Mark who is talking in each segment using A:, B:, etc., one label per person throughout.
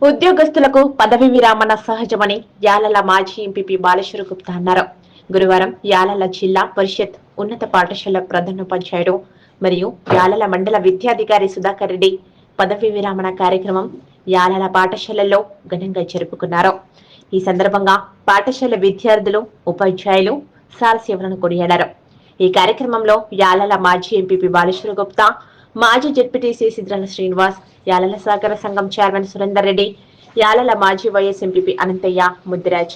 A: ఉద్యోగస్తులకు పదవి విరామణ సహజమని యాలల మాజీ ఎంపీ బాలేశ్వర్ గుప్తా అన్నారు. గురువారం యాలల జిల్లా పరిషత్ ఉన్నత పాఠశాల ప్రధానోపాధ్యాయుడు మరియు యాలల మండల విద్యాధికారి సుధాకర్ రెడ్డి పదవి విరామణ కార్యక్రమం యాలల పాఠశాలలో ఘనంగా జరుపుకున్నారు. ఈ సందర్భంగా పాఠశాల విద్యార్థులు, ఉపాధ్యాయులు సార్ సేవలను కొనియాడారు. ఈ కార్యక్రమంలో యాలల మాజీ ఎంపీ బాలేశ్వర్ గుప్తా, మాజీ జెడ్పీటీసీ సిద్రాల శ్రీనివాస్, యాలల సహకార సంఘం చైర్మన్ సురేందర్ రెడ్డి, యాలల మాజీ vice MP Anantayya, Mudiraj,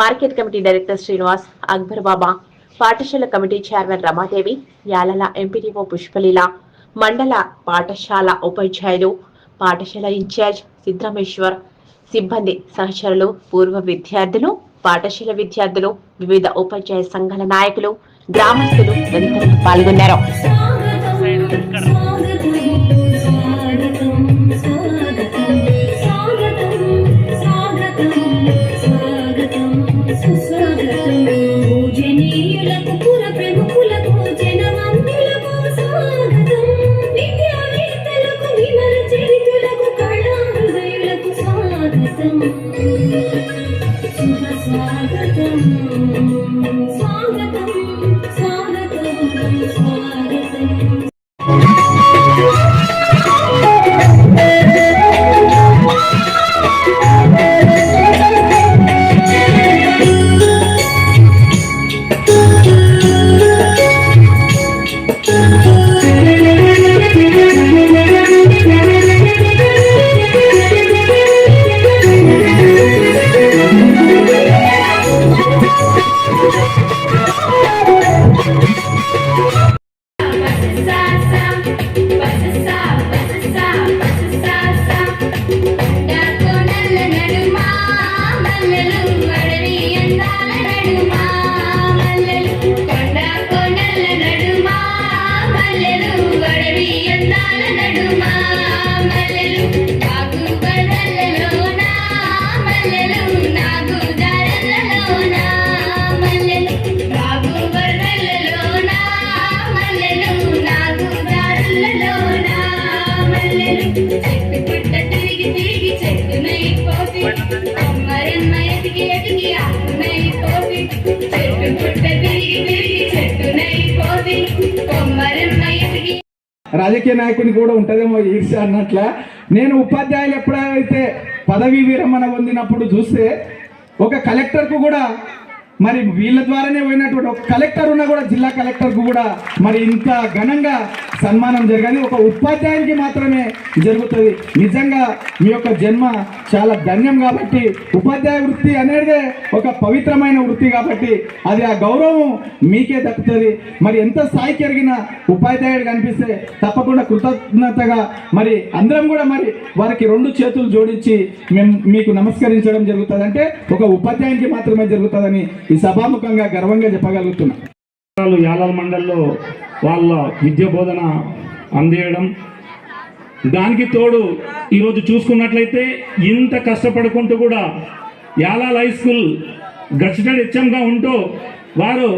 A: market committee director Srinivas, Akbar Baba, పాఠశాల కమిటీ చైర్మన్ రమాదేవి, యాలల ఎంపీడీఓ పుష్పలీల, మండల పాఠశాల ఉపాధ్యాయులు, పాఠశాల ఇన్ఛార్జ్ సిద్ధరామేశ్వర్, సిబ్బంది, సహచరులు, పూర్వ విద్యార్థులు, పాఠశాల విద్యార్థులు, వివిధ ఉపాధ్యాయ సంఘాల నాయకులు, గ్రామస్తులు తదితరులు పాల్గొన్నారు.
B: రాజకీయ నాయకుని కూడా ఉంటుందేమో ఈర్ష్య అన్నట్ల. నేను ఉపాధ్యాయులు ఎప్పుడైతే పదవీ విరమణ పొందినప్పుడు చూస్తే ఒక కలెక్టర్కు కూడా మరి వీళ్ళ ద్వారానే పోయినటువంటి ఒక కలెక్టర్ ఉన్నా కూడా జిల్లా కలెక్టర్కు కూడా మరి ఇంత ఘనంగా సన్మానం జరగాలి ఒక ఉపాధ్యాయునికి మాత్రమే జరుగుతుంది. నిజంగా మీ యొక్క జన్మ చాలా ధన్యం. కాబట్టి ఉపాధ్యాయ వృత్తి అనేది ఒక పవిత్రమైన వృత్తి కాబట్టి అది ఆ గౌరవం మీకే దక్కుతుంది. మరి ఎంత స్థాయికి ఎరిగిన ఉపాధ్యాయుడు కనిపిస్తే తప్పకుండా కృతజ్ఞతగా మరి అందరం కూడా మరి వారికి 2 చేతులు జోడించి మేము మీకు నమస్కరించడం జరుగుతుంది. అంటే ఒక ఉపాధ్యాయునికి మాత్రమే జరుగుతుందని ఈ సభాముఖంగా గర్వంగా చెప్పగలుగుతున్నాం.
C: యాలల మండల్లో వాళ్ళ విద్యా బోధన అందేయడం, దానికి తోడు ఈరోజు చూసుకున్నట్లయితే ఇంత కష్టపడుకుంటూ కూడా యాలాల హై స్కూల్ గచ్చిటెడ్ హెచ్ఎంగా ఉంటూ వారు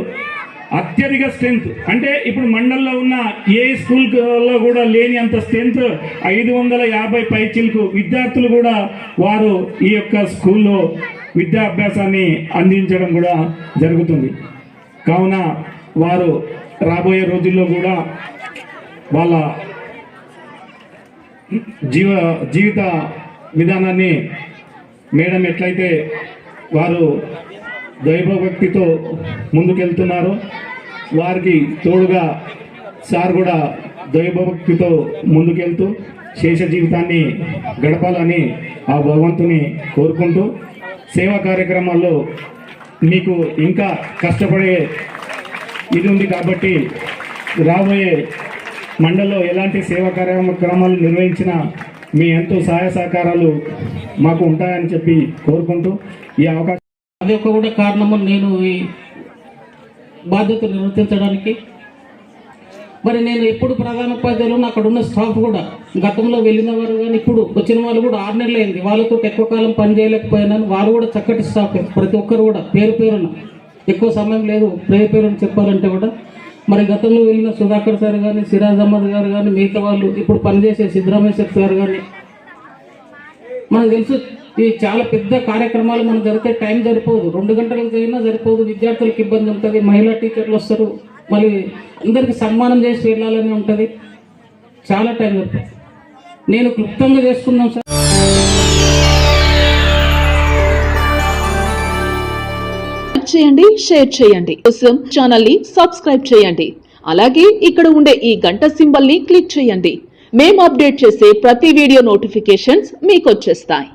C: అత్యధిక స్ట్రెంత్, అంటే ఇప్పుడు మండల్లో ఉన్న ఏ స్కూల్లో కూడా లేని అంత స్ట్రెంత్ 550 పైచిలకు విద్యార్థులు కూడా వారు ఈ యొక్క స్కూల్లో విద్యాభ్యాసాన్ని అందించడం కూడా జరుగుతుంది. కావున వారు రాబోయే రోజుల్లో కూడా వాళ్ళ జీవిత విధానాన్ని మేడం ఎట్లయితే వారు దైవభక్తితో ముందుకెళ్తున్నారో వారికి తోడుగా సార్ కూడా దైవభక్తితో ముందుకెళ్తూ శేష జీవితాన్ని గడపాలని ఆ భగవంతుని కోరుకుంటూ సేవా కార్యక్రమాల్లో మీకు ఇంకా కష్టపడే ఇది ఉంది కాబట్టి రాబోయే మండలంలో ఎలాంటి సేవా కార్యక్రమాలు నిర్వహించినా మీ ఎంతో సహాయ సహకారాలు మాకు ఉంటాయని చెప్పి కోరుకుంటూ ఈ అవకాశం
D: అది ఒక కూడా కారణము నేను ఈ బాధ్యతలు నిర్వర్తించడానికి. మరి నేను ఎప్పుడు ప్రధాన ఉపాధ్యాయులు అక్కడ ఉన్న స్టాఫ్ కూడా గతంలో వెళ్ళిన వారు కానీ ఇప్పుడు వచ్చిన వాళ్ళు కూడా 6 నెలలు అయింది. వాళ్ళతో ఎక్కువ కాలం పని చేయలేకపోయినాను. వారు కూడా చక్కటి స్టాఫ్, ప్రతి ఒక్కరు కూడా పేరున ఎక్కువ సమయం లేదు పేరుని చెప్పాలంటే కూడా. మరి గతంలో వెళ్ళిన సుధాకర్ సార్ కానీ, సిరాజ్ అహ్మద్ గారు కానీ, మిగతా వాళ్ళు ఇప్పుడు పనిచేసే సిద్ధరామేశ్వర్ సార్ కానీ మనకు తెలుసు ఈ చాలా పెద్ద కార్యక్రమాలు మనం జరిగితే టైం సరిపోదు, 2 గంటలకు జరిగినా సరిపోదు, విద్యార్థులకు ఇబ్బంది ఉంటుంది, మహిళా టీచర్లు వస్తారు, మళ్ళీ అందరికి సన్మానం చేసి వెళ్ళాలని ఉంటుంది, చాలా టైం సరిపోతుంది. నేను క్లుప్తంగా చేసుకున్నాం సార్.
E: చేయండి, షేర్ చేయండి, కోసం ఛానల్ ని సబ్స్క్రైబ్ చేయండి. అలాగే ఇక్కడ ఉండే ఈ గంట సింబల్ ని క్లిక్ చేయండి. మేము అప్డేట్ చేసే ప్రతి వీడియో నోటిఫికేషన్స్ మీకు వచ్చేస్తాయి.